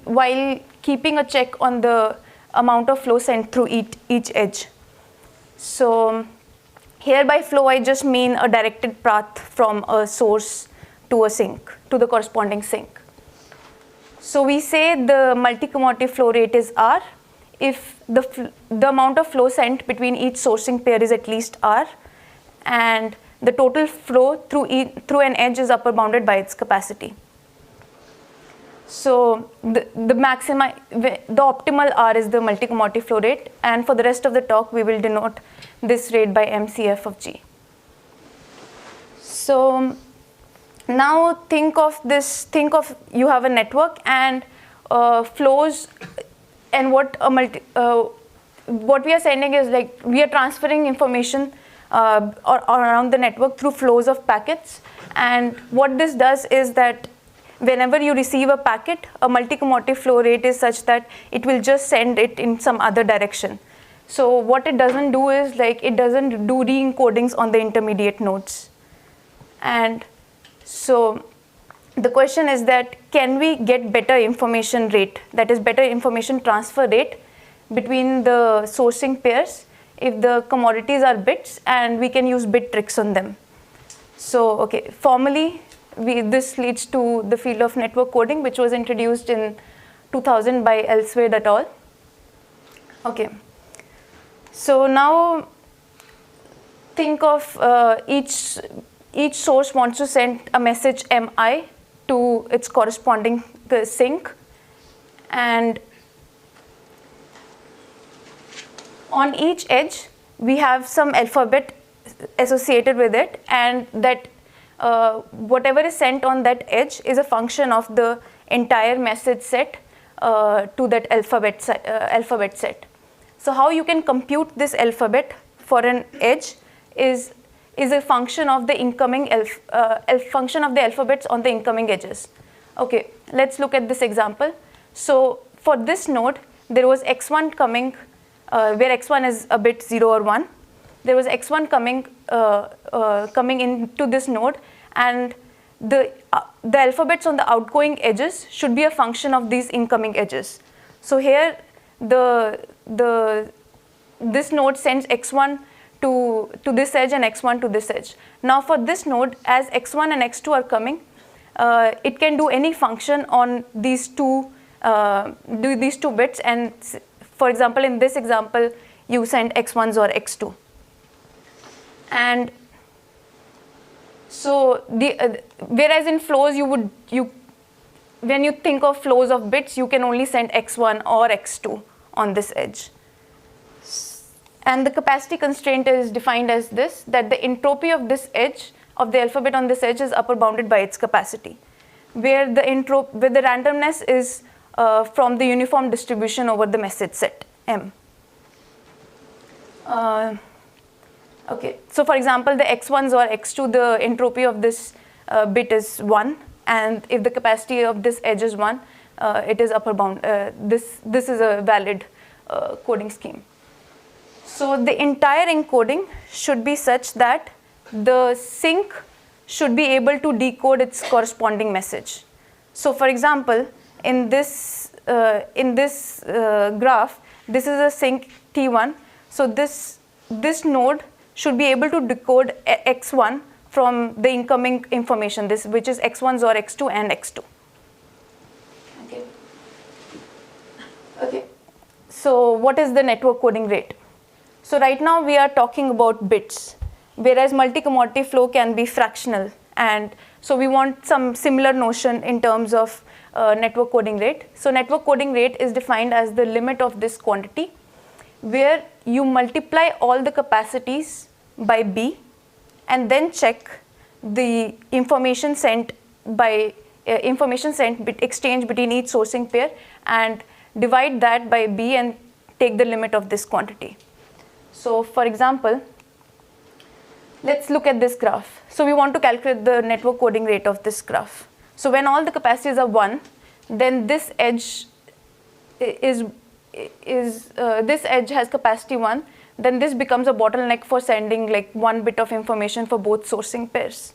while keeping a check on the amount of flow sent through each edge. So here by flow, I just mean a directed path from a source to a sink, to the corresponding sink. So we say the multi-commodity flow rate is R if the amount of flow sent between each sourcing pair is at least R, and the total flow through an edge is upper bounded by its capacity. So the optimal R is the multi-commodity flow rate, and for the rest of the talk we will denote this rate by MCF of G. So now think of you have a network and flows, and what we are sending is like we are transferring information around the network through flows of packets, and what this does is that whenever you receive a packet, a multi-commodity flow rate is such that it will just send it in some other direction. So what it doesn't do is like it doesn't do re-encodings on the intermediate nodes. And so the question is that can we get better information rate, that is better information transfer rate between the sourcing pairs if the commodities are bits and we can use bit tricks on them. So okay, formally this leads to the field of network coding, which was introduced in 2000 by Elswade et al. Okay, so now think of each source wants to send a message mi to its corresponding sink, and on each edge we have some alphabet associated with it, and that whatever is sent on that edge is a function of the entire message set to that alphabet set. So how you can compute this alphabet for an edge is a function of the incoming function of the alphabets on the incoming edges. Okay, let's look at this example. So for this node, there was x1 coming, where x1 is a bit 0 or 1. There was x1 coming into this node, and the alphabets on the outgoing edges should be a function of these incoming edges. So here this node sends x1 to this edge and x1 to this edge. Now for this node, as x1 and x2 are coming, it can do any function on these two bits, and for example in this example you send x1s or x2. And so whereas in flows when you think of flows of bits, you can only send x1 or x2 on this edge. And the capacity constraint is defined as this, that the entropy of this edge, of the alphabet on this edge, is upper bounded by its capacity, where the randomness is from the uniform distribution over the message set M. Okay, so for example, the x1s or x2, the entropy of this bit is 1, and if the capacity of this edge is 1, it is upper bound. This is a valid coding scheme. So the entire encoding should be such that the sink should be able to decode its corresponding message. So for example, in this graph, this is a sink T1. So this node should be able to decode x1 from the incoming information, which is x1s or x2 and x2. Okay. So what is the network coding rate? So right now we are talking about bits, whereas multi-commodity flow can be fractional, and so we want some similar notion in terms of network coding rate. So network coding rate is defined as the limit of this quantity, where you multiply all the capacities by B and then check the information sent exchange between each sourcing pair and divide that by B and take the limit of this quantity. So for example, let's look at this graph. So we want to calculate the network coding rate of this graph. So when all the capacities are 1, then this edge this edge has capacity 1, then this becomes a bottleneck for sending like 1 bit of information for both sourcing pairs.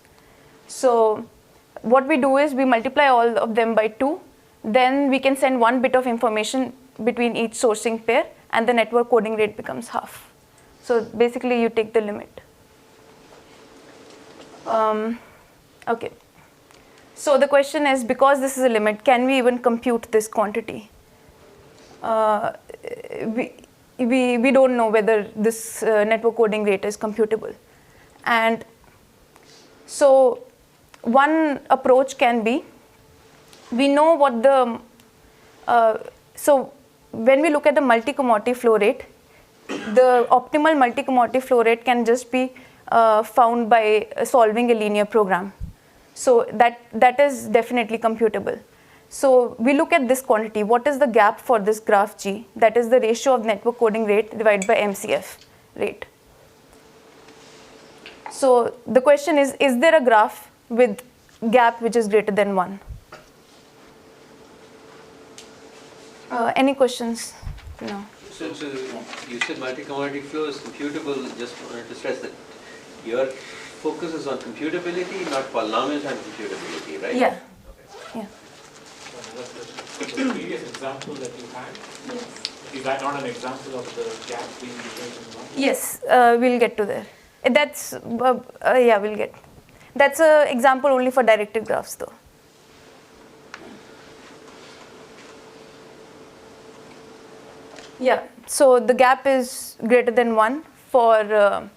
So what we do is we multiply all of them by 2, then we can send 1 bit of information between each sourcing pair, and the network coding rate becomes half. So basically you take the limit. Okay. So the question is, because this is a limit, can we even compute this quantity? We don't know whether this network coding rate is computable. And so one approach can be, we know what the, so when we look at the multi-commodity flow rate, the optimal multi-commodity flow rate can just be found by solving a linear program. So that is definitely computable. So we look at this quantity. What is the gap for this graph G? That is the ratio of network coding rate divided by MCF rate. So the question is there a graph with gap which is greater than 1? Any questions? No. So you said multi-commodity flow is computable. Just wanted to stress that your focus is on computability, not polynomials and computability, right? Yeah. Okay. Yeah. The previous example that you had, is that not an example of the gap being greater than 1? Yes, we'll get to there. That's, yeah, we'll get. That's an example only for directed graphs though. Yeah, so the gap is greater than 1 for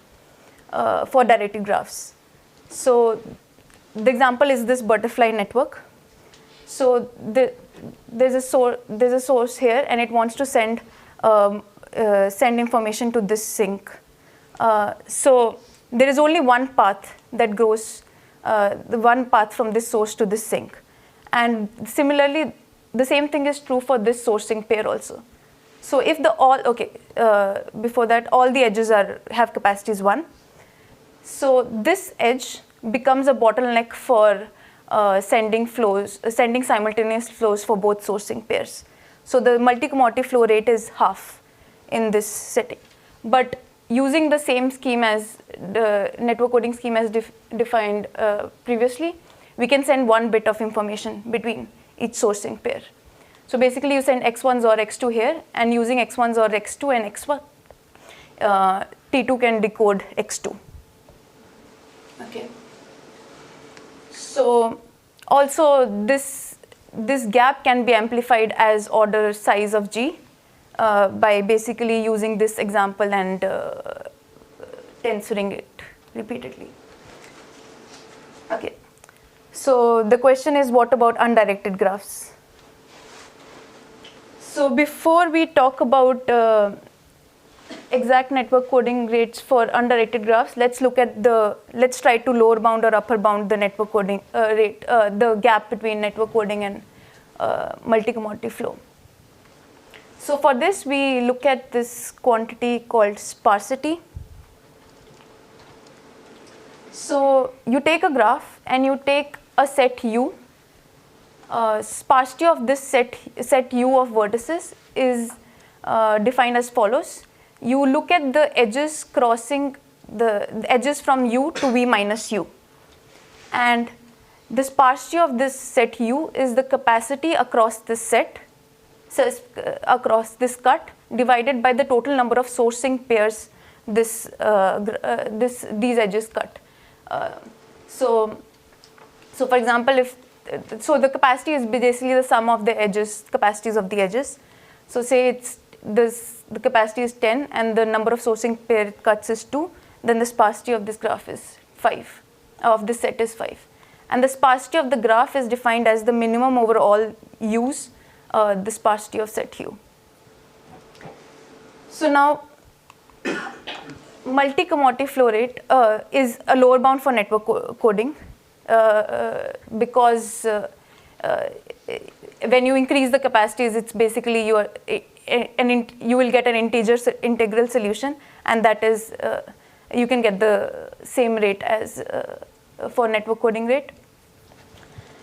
directed graphs. So the example is this butterfly network. So there's a source here, and it wants to send information to this sink. So there is only one path that goes, the one path from this source to this sink. And similarly, the same thing is true for this sourcing pair also. So if before that, all the edges have capacities 1. So this edge becomes a bottleneck for sending simultaneous flows for both sourcing pairs. So the multi-commodity flow rate is half in this setting. But using the same scheme as the network coding scheme as defined previously, we can send 1 bit of information between each sourcing pair. So basically you send x1 or x2 here, and using x1 or x2 and x1, T2 can decode x2. Okay. So also this gap can be amplified as order size of G by basically using this example and tensoring it repeatedly. Okay. So the question is, what about undirected graphs? So before we talk about exact network coding rates for undirected graphs, let's try to lower bound or upper bound the network coding rate, the gap between network coding and multi-commodity flow. So for this, we look at this quantity called sparsity. So you take a graph and you take a set U. Sparsity of this set U of vertices is defined as follows. You look at the edges crossing the edges from U to V minus U. And the sparsity of this set U is the capacity across this set, across this cut, divided by the total number of sourcing pairs these edges cut. So for example, so the capacity is basically the sum of the capacities of the edges. So say the capacity is 10 and the number of sourcing pair cuts is 2, then the sparsity of this graph is 5, of this set is 5. And the sparsity of the graph is defined as the minimum over all U's, the sparsity of set U. So now, multi-commodity flow rate is a lower bound for network coding because when you increase the capacities, it's basically you will get an integral solution, and that is you can get the same rate as for network coding rate.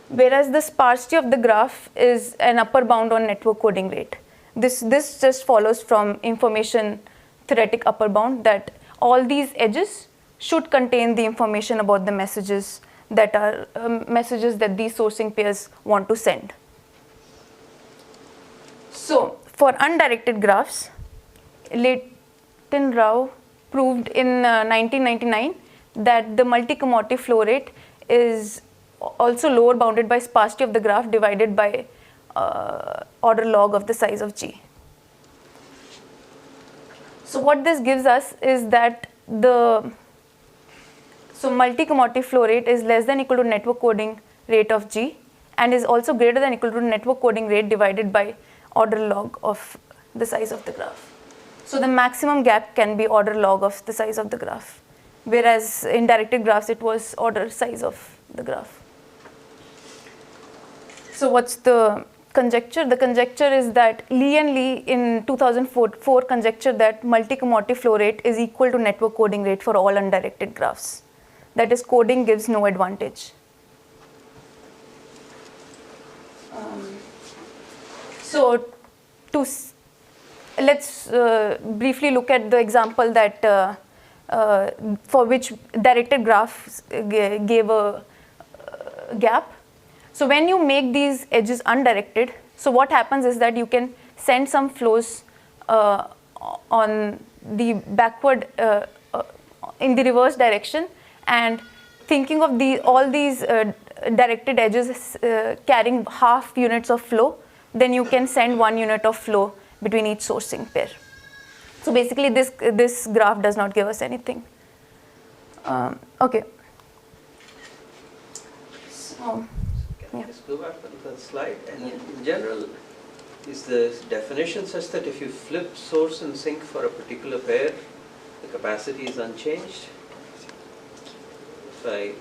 Whereas the sparsity of the graph is an upper bound on network coding rate. This just follows from information theoretic upper bound that all these edges should contain the information about the messages that these sourcing pairs want to send. for undirected graphs, Leighton Rao proved in 1999 that the multi-commutative flow rate is also lower bounded by sparsity of the graph divided by order log of the size of G. So what this gives us is that multi-commutative flow rate is less than equal to network coding rate of G and is also greater than equal to network coding rate divided by order log of the size of the graph. So the maximum gap can be order log of the size of the graph, whereas in directed graphs it was order size of the graph. So what's the conjecture? The conjecture is that Lee and Lee in 2004 conjecture that multi-commutative flow rate is equal to network coding rate for all undirected graphs. That is, coding gives no advantage. So let's briefly look at the example that for which directed graphs gave a gap. So when you make these edges undirected, so what happens is that you can send some flows on the backward in the reverse direction, and thinking of all these directed edges carrying half units of flow, then you can send 1 unit of flow between each sourcing pair. So basically this graph does not give us anything. Okay. So, can I just go back to the slide? And in general, is the definition such that if you flip source and sink for a particular pair, the capacity is unchanged? If I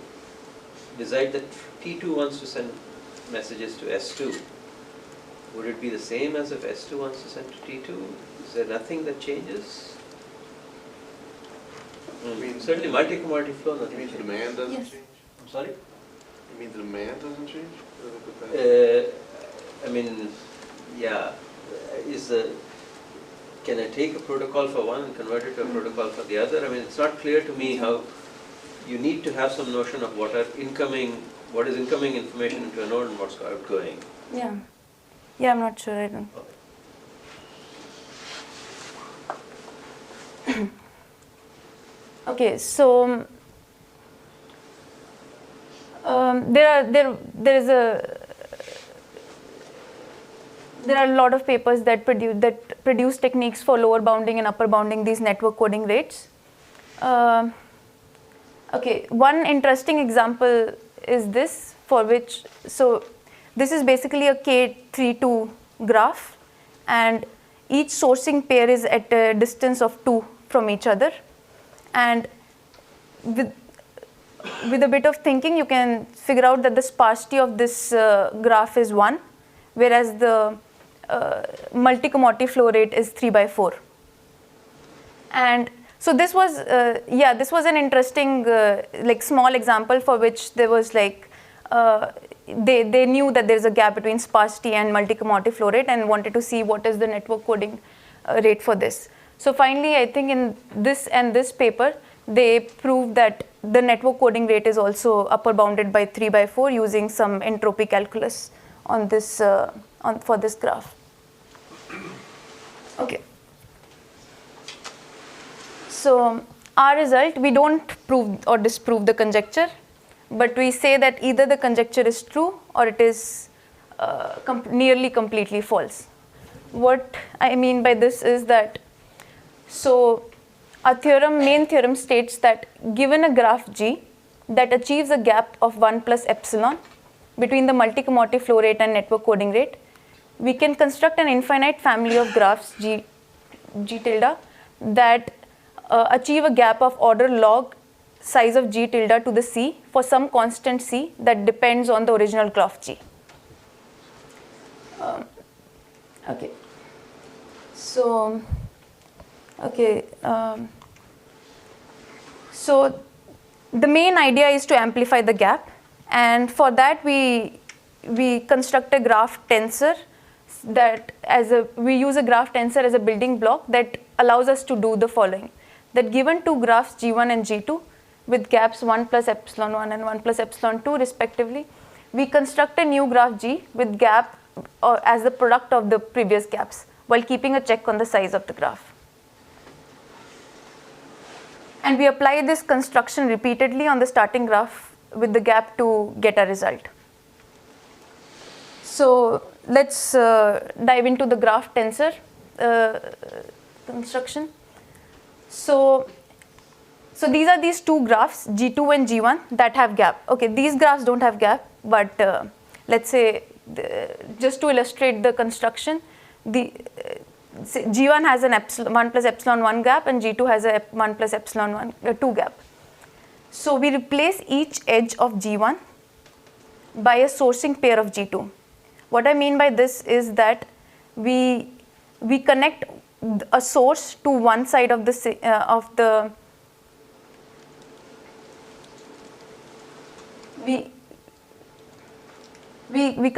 decide that T2 wants to send messages to S2, would it be the same as if S2 wants to send to T2? Is there nothing that changes? Certainly multi-commodity flow, nothing changes. You mean the demand doesn't Yes. change? I'm sorry? You mean the demand doesn't change? Or the capacity? I mean, yeah, can I take a protocol for one and convert it to a protocol for the other? I mean, it's not clear to me how you need to have some notion of what is incoming information into a node and what's outgoing. yeah. Yeah, I'm not sure. I don't. Okay, so there are a lot of papers that produce techniques for lower bounding and upper bounding these network coding rates. Okay, one interesting example is this, for which this is basically a K32 graph, and each sourcing pair is at a distance of 2 from each other, and with a bit of thinking you can figure out that the sparsity of this graph is 1, whereas the multi-commodity flow rate is 3/4. And so this was an interesting small example for which there was they knew that there's a gap between sparsity and multi-commodity flow rate and wanted to see what is the network coding rate for this. So finally, I think in this paper, they proved that the network coding rate is also upper bounded by 3/4 using some entropy calculus on this for this graph. Okay. So our result, we don't prove or disprove the conjecture, but we say that either the conjecture is true or it is nearly completely false. What I mean by this is that, so our main theorem states that given a graph G that achieves a gap of 1 plus epsilon between the multi-commodity flow rate and network coding rate, we can construct an infinite family of graphs G tilde that achieve a gap of order log size of G tilde to the C for some constant C that depends on the original graph G. Okay. So, okay. So the main idea is to amplify the gap, and for that we construct a graph tensor that we use a graph tensor as a building block that allows us to do the following: that given two graphs G1 and G2 with gaps 1 plus epsilon 1 and 1 plus epsilon 2 respectively, we construct a new graph G with gap as the product of the previous gaps while keeping a check on the size of the graph. And we apply this construction repeatedly on the starting graph with the gap to get a result. So let's dive into the graph tensor construction. So these are these two graphs, G2 and G1, that have gap. Okay, these graphs don't have gap, but let's say, just to illustrate the construction, G1 has an 1 plus epsilon 1 gap, and G2 has a 1 plus epsilon 2 gap. So we replace each edge of G1 by a sourcing pair of G2. What I mean by this is that we connect a source to one side of the we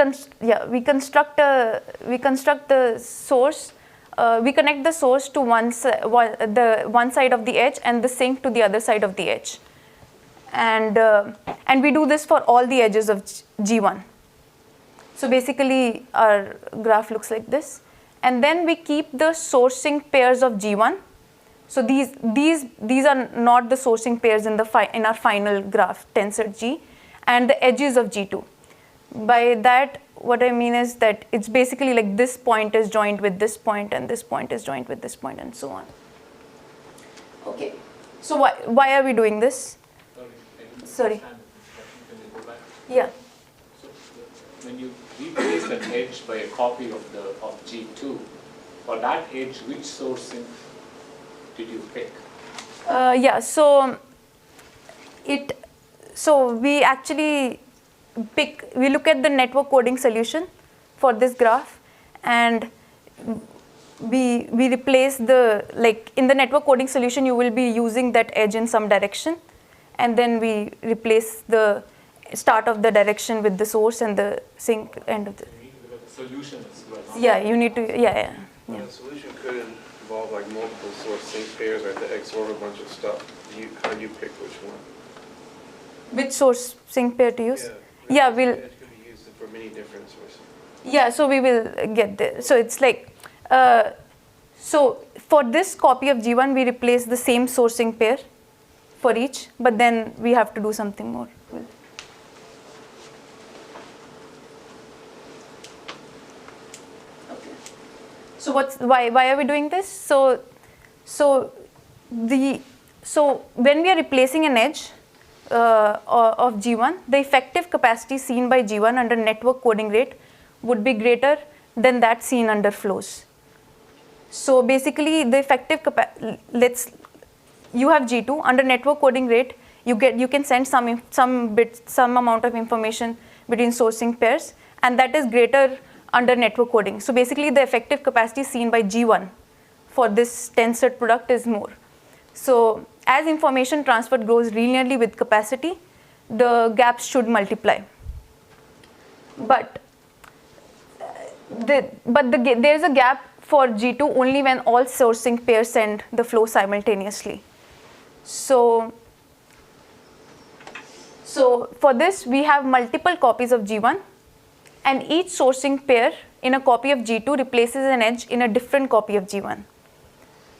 construct the source. We connect the source to one side of the edge and the sink to the other side of the edge, and we do this for all the edges of G1. So basically, our graph looks like this, and then we keep the sourcing pairs of G1. So these are not the sourcing pairs in our final graph tensor G, and the edges of G2. By that, what I mean is that it's basically like this point is joined with this point, and this point is joined with this point, and so on. Okay. So why are we doing this? Sorry. Can you go back? Yeah. So when you replaced an edge by a copy of G2, for that edge, which sourcing did you pick? Yeah. So we actually we look at the network coding solution for this graph, and we replace in the network coding solution, you will be using that edge in some direction, and then we replace the start of the direction with the source and the sink end of the. You need to look at the solution as well. Yeah, you need to. Yeah. The solution could involve like multiple source sync pairs, or to XOR a bunch of stuff. How do you pick which one? Which source sync pair to use? Yeah, we'll. It could be used for many different sources. Yeah, so we will get there. So it's like, so for this copy of G1, we replace the same sourcing pair for each, but then we have to do something more. Okay. So why are we doing this? So when we are replacing an edge of G1, the effective capacity seen by G1 under network coding rate would be greater than that seen under flows. So basically, the effective you have G2 under network coding rate. You can send some amount of information between sourcing pairs, and that is greater under network coding. So basically, the effective capacity seen by G1 for this tensored product is more. So as information transfer grows linearly with capacity, the gaps should multiply. But there is a gap for G2 only when all sourcing pairs send the flow simultaneously. So for this, we have multiple copies of G1, and each sourcing pair in a copy of G2 replaces an edge in a different copy of G1.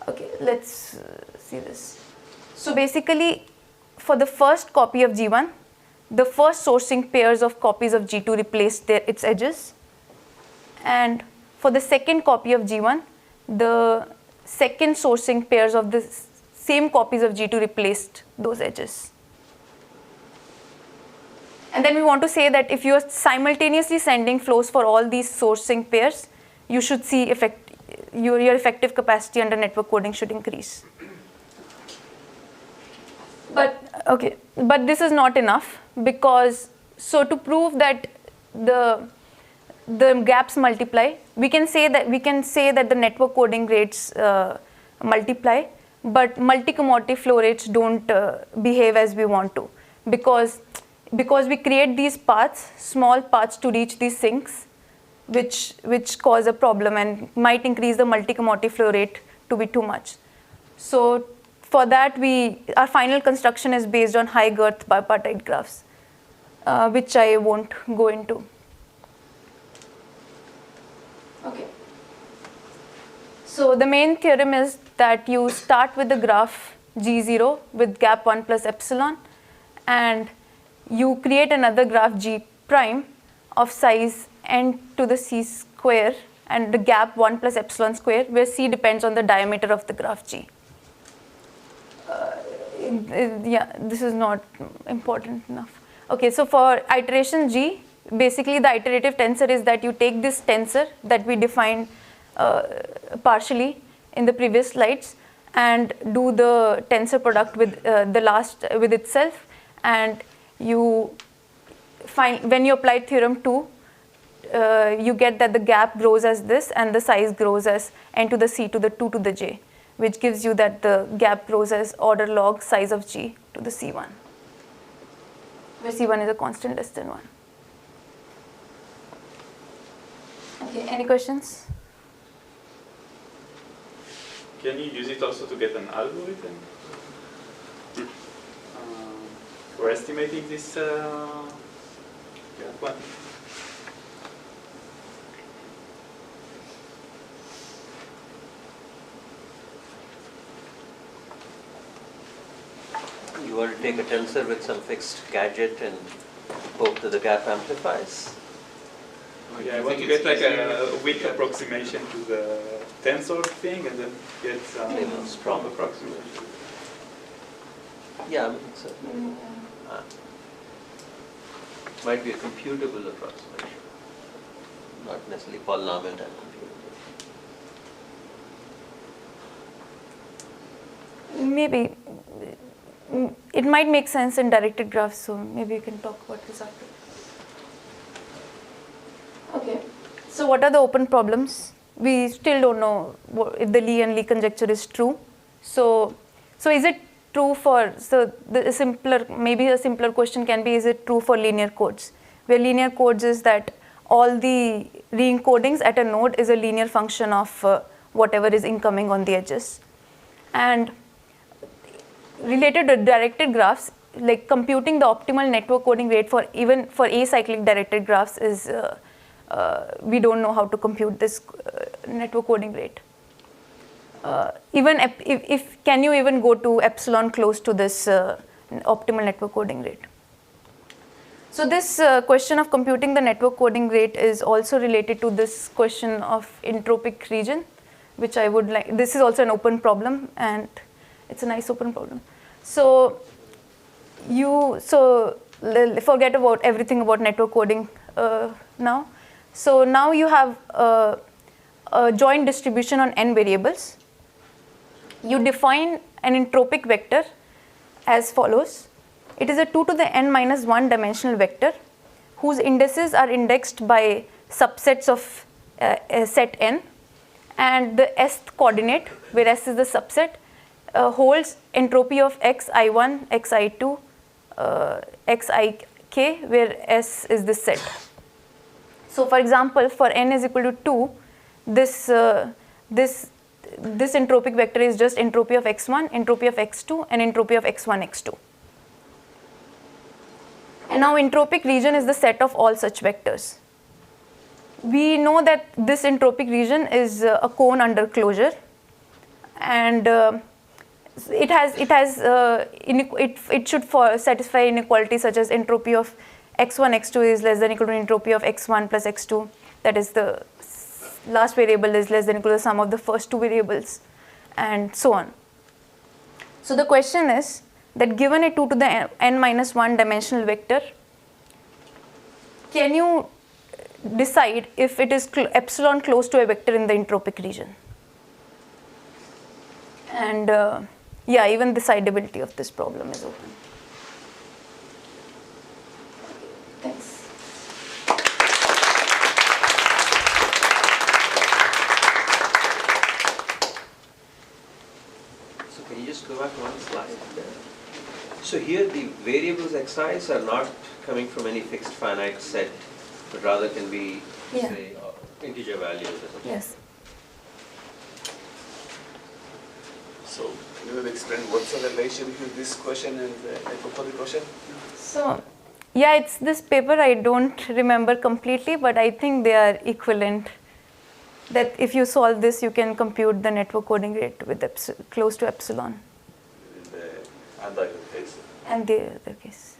Okay, let's see this. So basically, for the first copy of G1, the first sourcing pairs of copies of G2 replaced its edges. And for the second copy of G1, the second sourcing pairs of the same copies of G2 replaced those edges. And then we want to say that if you are simultaneously sending flows for all these sourcing pairs, you should see your effective capacity under network coding should increase. But this is not enough, because to prove that the gaps multiply, we can say that the network coding rates multiply, but multi-commodity flow rates don't behave as we want to, because we create these paths, small paths to reach these sinks, which cause a problem and might increase the multi-commodity flow rate to be too much. So for that, our final construction is based on high girth bipartite graphs, which I won't go into. Okay. So the main theorem is that you start with the graph G0 with gap 1 plus epsilon, and you create another graph G prime of size n to the c square and the gap 1 plus epsilon square, where c depends on the diameter of the graph G. Yeah, this is not important enough. Okay, so for iteration G, basically the iterative tensor is that you take this tensor that we defined partially in the previous slides and do the tensor product with with itself, and you find, when you apply theorem 2, you get that the gap grows as this and the size grows as n to the c to the 2 to the j, which gives you that the gap grows as order log size of G to the C1, where C1 is a constant less than 1. Okay, any questions? Can you use it also to get an algorithm for estimating this one? You want to take a tensor with some fixed gadget and hope that the gap amplifies? Yeah, I want to get like a weak approximation to the tensor thing and then get some strong approximation. Yeah, I mean, it's might be a computable approximation, not necessarily polynomial type computable. Maybe. It might make sense in directed graphs, so maybe you can talk about this after. Okay. So what are the open problems? We still don't know if the Lee and Lee conjecture is true. So is it true for, maybe a simpler question can be, is it true for linear codes? Where linear codes is that all the re-encodings at a node is a linear function of whatever is incoming on the edges. And related to directed graphs, like computing the optimal network coding rate for even for acyclic directed graphs is, we don't know how to compute this network coding rate. Even if can you even go to epsilon close to this optimal network coding rate? So this question of computing the network coding rate is also related to this question of entropic region, which I would like. This is also an open problem, and it's a nice open problem. So forget about everything about network coding now. So now you have a joint distribution on n variables. You define an entropic vector as follows. It is a 2 to the n minus 1 dimensional vector whose indices are indexed by subsets of set n, and the sth coordinate, where s is the subset, holds entropy of xi1, xi2, xik, where s is the set. So for example, for n is equal to 2, this entropic vector is just entropy of x1, entropy of x2, and entropy of x1, x2. And now entropic region is the set of all such vectors. We know that this entropic region is a cone under closure, and it should satisfy inequalities such as entropy of x1, x2 is less than or equal to entropy of x1 plus x2. That is, the last variable is less than or equal to the sum of the first two variables, and so on. So the question is that given a 2 to the n minus 1 dimensional vector, can you decide if it is epsilon close to a vector in the entropic region? And yeah, even the decidability of this problem is open. Thanks. So can you just go back one slide there? So here the variables xi's are not coming from any fixed finite set, but rather can be, say, integer values or something. Yes. So can you explain what's the relation between this question and the hypothetical question? So yeah, it's this paper. I don't remember completely, but I think they are equivalent. that if you solve this, you can compute the network coding rate with close to epsilon. In the undirected case. And the other case.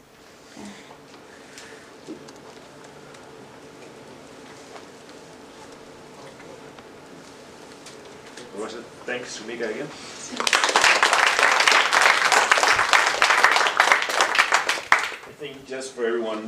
Thanks, Sumegha, again. I think just for everyone